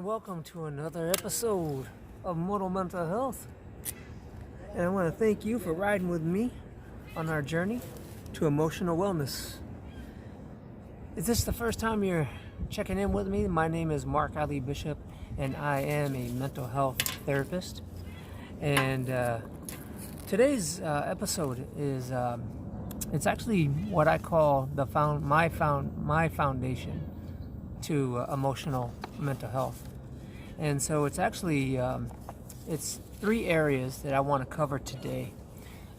and welcome to another episode of Mortal Mental Health. And I want to thank you for riding with me on our journey to emotional wellness. Is this the first time you're checking in with me? My name is Mark Ali Bishop, and I am a mental health therapist. And today's episode is it's actually what I call my foundation to emotional mental health. And so it's actually it's three areas that I want to cover today.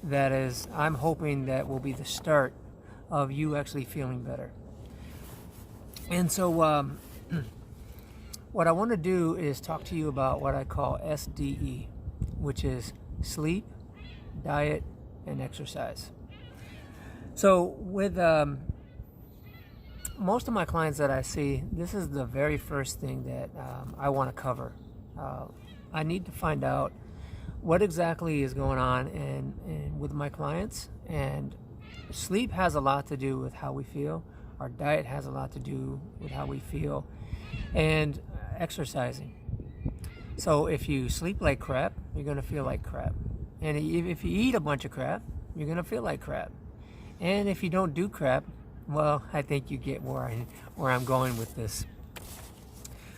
That is, I'm hoping that will be the start of you actually feeling better. And so what I want to do is talk to you about what I call SDE, which is sleep, diet, and exercise. So with most of my clients that I see, this is the very first thing that I want to cover. I need to find out what exactly is going on and with my clients. And sleep has a lot to do with how we feel. Our diet has a lot to do with how we feel. And exercising. So if you sleep like crap, you're going to feel like crap. And if you eat a bunch of crap, you're going to feel like crap. And if you don't do crap, well, I think you get where I'm going with this.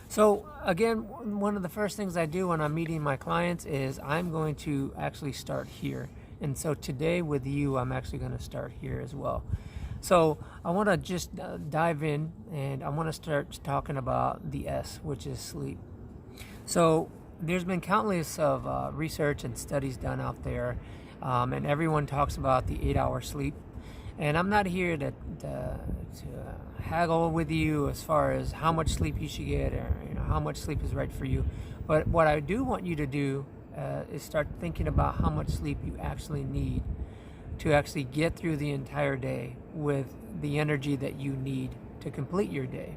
So again, one of the first things I do when I'm meeting my clients is I'm going to actually start here. And so today with you, I'm actually going to start here as well. So I want to just dive in, and I want to start talking about the S, which is sleep. So there's been countless of research and studies done out there, and everyone talks about the 8-hour sleep. And I'm not here to haggle with you as far as how much sleep you should get, or how much sleep is right for you. But what I do want you to do is start thinking about how much sleep you actually need to actually get through the entire day with the energy that you need to complete your day.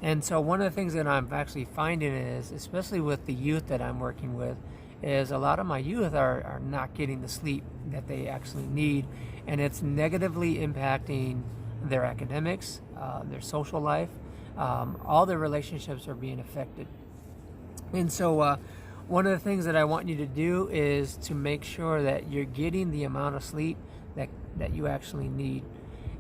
And so one of the things that I'm actually finding is, especially with the youth that I'm working with, is a lot of my youth are not getting the sleep that they actually need, and it's negatively impacting their academics, their social life. All their relationships are being affected. And so one of the things that I want you to do is to make sure that you're getting the amount of sleep that you actually need.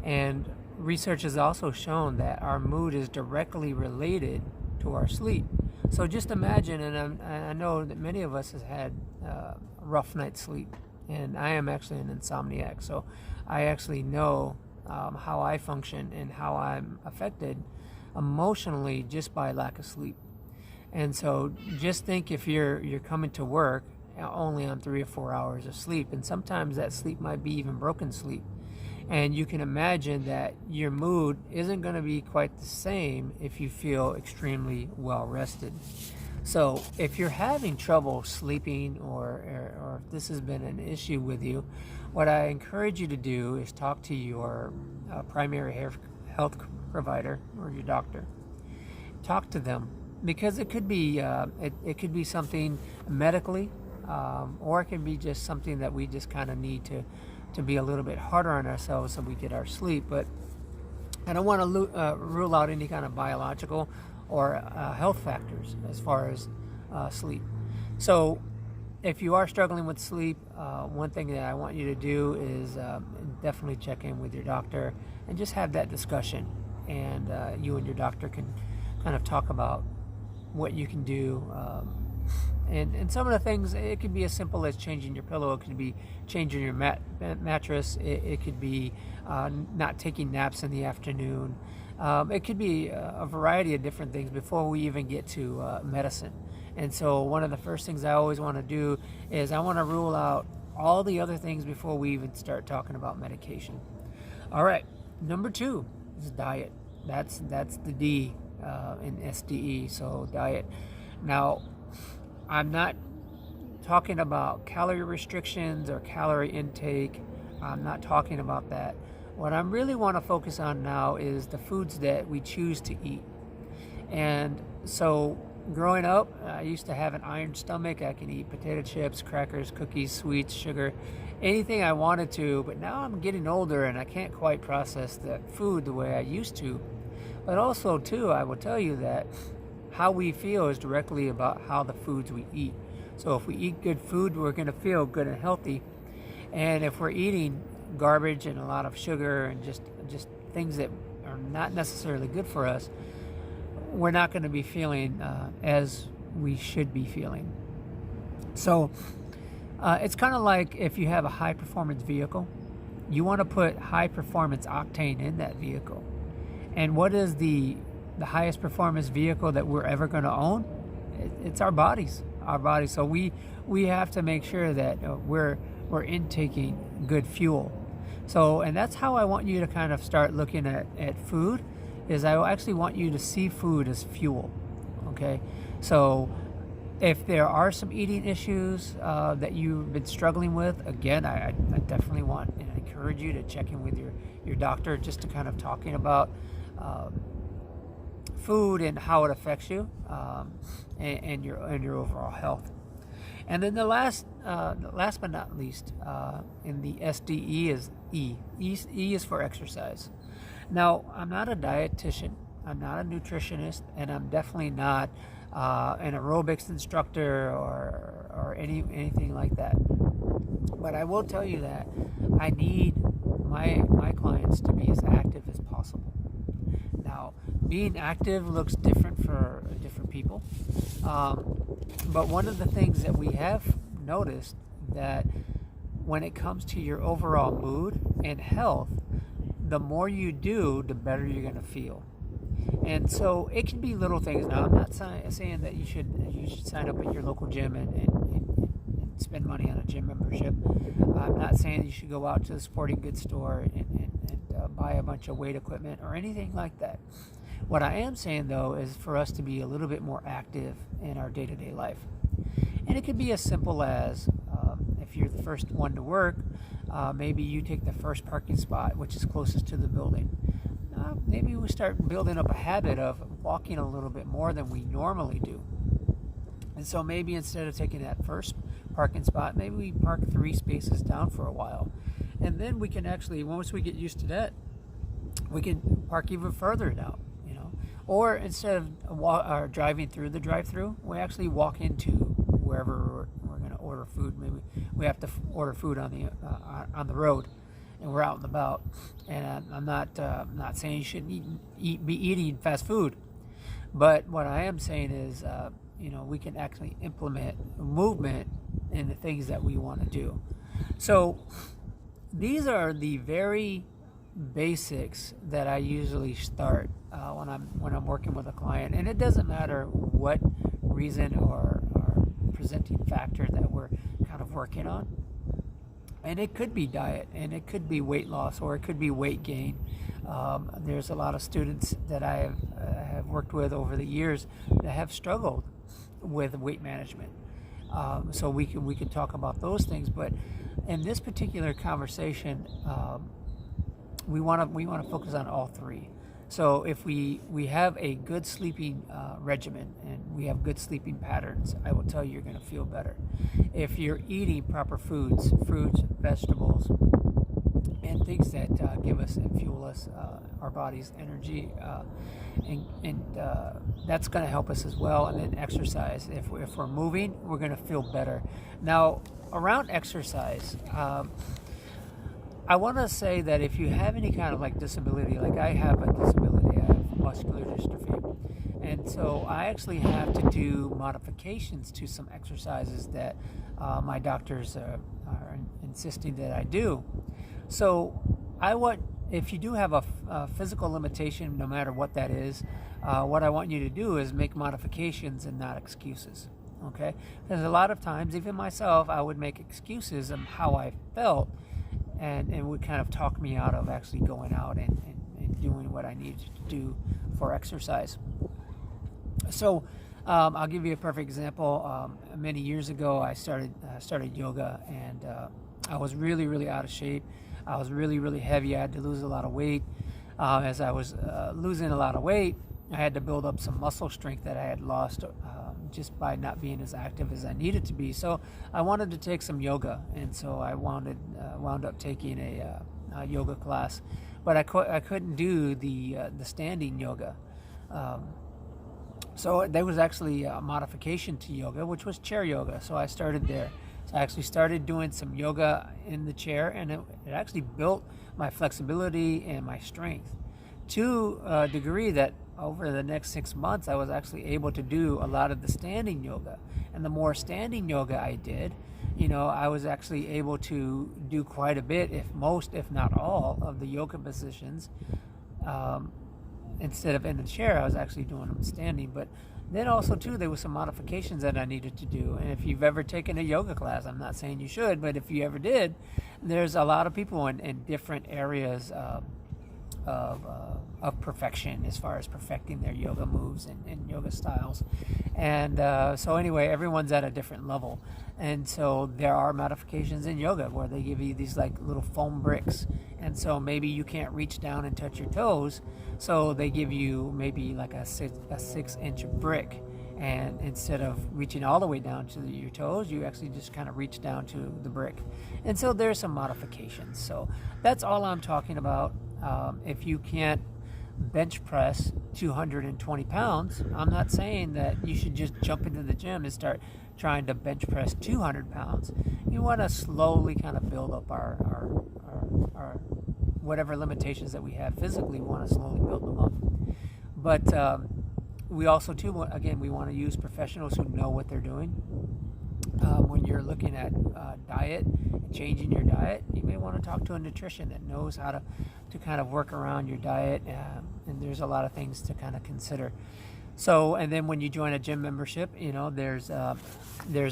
And research has also shown that our mood is directly related to our sleep. So just imagine, and I know that many of us have had a rough night's sleep, and I am actually an insomniac, so I actually know how I function and how I'm affected emotionally just by lack of sleep. And so just think, if you're coming to work only on 3 or 4 hours of sleep, and sometimes that sleep might be even broken sleep, and you can imagine that your mood isn't going to be quite the same if you feel extremely well rested. So if you're having trouble sleeping, or if this has been an issue with you, what I encourage you to do is talk to your primary health provider or your doctor. Talk to them, because it could be it could be something medically, or it can be just something that we just kind of need to be a little bit harder on ourselves so we get our sleep. But I don't want to rule out any kind of biological or health factors as far as sleep. So if you are struggling with sleep, one thing that I want you to do is definitely check in with your doctor and just have that discussion. And you and your doctor can kind of talk about what you can do. And some of the things, it could be as simple as changing your pillow. It could be changing your mattress. It could be not taking naps in the afternoon. It could be a variety of different things before we even get to medicine. And so one of the first things I always want to do is I want to rule out all the other things before we even start talking about medication. All right, number 2 is diet. That's the D in SDE, so diet. Now, I'm not talking about calorie restrictions or calorie intake. I'm not talking about that. What I really want to focus on now is the foods that we choose to eat. And so growing up, I used to have an iron stomach. I can eat potato chips, crackers, cookies, sweets, sugar, anything I wanted to. But now I'm getting older and I can't quite process that food the way I used to. But also, too, I will tell you that how we feel is directly about how the foods we eat. So if we eat good food, we're going to feel good and healthy. And if we're eating garbage and a lot of sugar and just things that are not necessarily good for us, we're not going to be feeling as we should be feeling. So it's kind of like if you have a high performance vehicle, you want to put high performance octane in that vehicle. And what is the highest performance vehicle that we're ever going to own? It's our bodies. So we have to make sure that we're intaking good fuel. So, and that's how I want you to kind of start looking at food, is I actually want you to see food as fuel. Okay, so if there are some eating issues that you've been struggling with, again, I definitely want and encourage you to check in with your doctor, just to kind of talking about food and how it affects you and your overall health. And then the last but not least in the SDE is E. E is for exercise. Now, I'm not a dietitian, I'm not a nutritionist, and I'm definitely not an aerobics instructor or anything like that. But I will tell you that I need my clients to be as active as possible. Now, being active looks different for different people, but one of the things that we have noticed, that when it comes to your overall mood and health, the more you do, the better you're going to feel. And so it can be little things. Now, I'm not saying that you should sign up at your local gym and spend money on a gym membership. I'm not saying you should go out to the sporting goods store and buy a bunch of weight equipment or anything like that. What I am saying, though, is for us to be a little bit more active in our day-to-day life. And it could be as simple as if you're the first one to work, maybe you take the first parking spot, which is closest to the building. Maybe we start building up a habit of walking a little bit more than we normally do. And so maybe instead of taking that first parking spot, maybe we park 3 spaces down for a while. And then we can actually, once we get used to that, we can park even further down, Or instead of driving through the drive-through, we actually walk into wherever we're going to order food. Maybe we have to order food on the road, and we're out and about. And I'm not saying you shouldn't be eating fast food, but what I am saying is, we can actually implement movement in the things that we want to do. So these are the very basics that I usually start when I'm working with a client, and it doesn't matter what reason or presenting factor that we're kind of working on. And it could be diet, and it could be weight loss, or it could be weight gain. There's a lot of students that I have worked with over the years that have struggled with weight management. So we can talk about those things, but in this particular conversation, we want to focus on all three. So if we have a good sleeping regimen and we have good sleeping patterns, I will tell you, you're going to feel better. If you're eating proper foods, fruits, vegetables, and things that give us and fuel us, our body's energy, and that's going to help us as well. And then exercise. If we're moving, we're going to feel better. Now, around exercise, I want to say that if you have any kind of disability, like I have a disability, I have muscular dystrophy, and so I actually have to do modifications to some exercises that my doctors are insisting that I do. So if you do have a physical limitation, no matter what that is, what I want you to do is make modifications and not excuses. Okay? Because a lot of times, even myself, I would make excuses of how I felt, and it would kind of talk me out of actually going out and doing what I needed to do for exercise. So I'll give you a perfect example. Many years ago, I started yoga, and I was really, really out of shape. I was really, really heavy. I had to lose a lot of weight. As I was losing a lot of weight, I had to build up some muscle strength that I had lost just by not being as active as I needed to be. So I wanted to take some yoga, and so I wound up taking a yoga class, but I couldn't do the standing yoga. So So there was actually a modification to yoga, which was chair yoga. So I started there. So I actually started doing some yoga in the chair, and it actually built my flexibility and my strength to a degree that over the next 6 months, I was actually able to do a lot of the standing yoga. And the more standing yoga I did, I was actually able to do quite a bit, if not all, of the yoga positions. Instead of in the chair, I was actually doing them standing. But then also, too, there were some modifications that I needed to do. And if you've ever taken a yoga class, I'm not saying you should, but if you ever did, there's a lot of people in different areas of perfection as far as perfecting their yoga moves and yoga styles. And so anyway, everyone's at a different level. And so there are modifications in yoga where they give you these like little foam bricks. And so maybe you can't reach down and touch your toes. So they give you maybe like a 6-inch brick. And instead of reaching all the way down to your toes, you actually just kind of reach down to the brick. And so there's some modifications. So that's all I'm talking about. If you can't bench press 220 pounds, I'm not saying that you should just jump into the gym and start trying to bench press 200 pounds. You want to slowly kind of build up our whatever limitations that we have physically. We want to slowly build them up. But we also, too, again, we want to use professionals who know what they're doing. When you're looking at diet, changing your diet, you may want to talk to a nutrition that knows how to kind of work around your diet, and there's a lot of things to kind of consider. So, and then when you join a gym membership, there's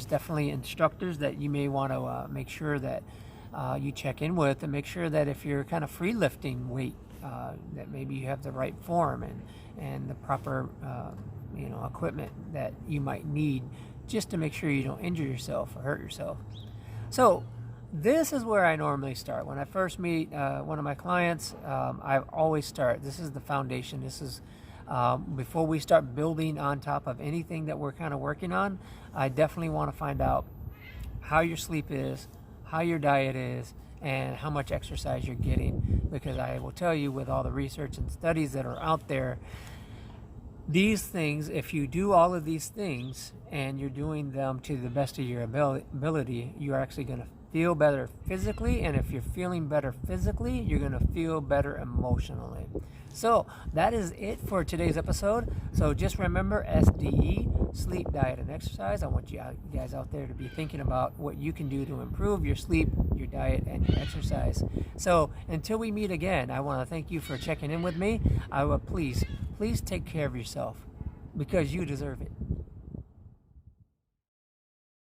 definitely instructors that you may want to make sure that you check in with, and make sure that if you're kind of free lifting weight, that maybe you have the right form and the proper equipment that you might need, just to make sure you don't injure yourself or hurt yourself. So this is where I normally start. When I first meet one of my clients, I always start. This is the foundation. This is before we start building on top of anything that we're kind of working on. I definitely want to find out how your sleep is, how your diet is, and how much exercise you're getting. Because I will tell you, with all the research and studies that are out there, these things, if you do all of these things and you're doing them to the best of your ability, you're actually going to feel better physically. And if you're feeling better physically, you're going to feel better emotionally. So that is it for today's episode. So just remember SDE, sleep, diet, and exercise. I want you guys out there to be thinking about what you can do to improve your sleep, your diet, and your exercise. So until we meet again, I want to thank you for checking in with me. I will please take care of yourself, because you deserve it.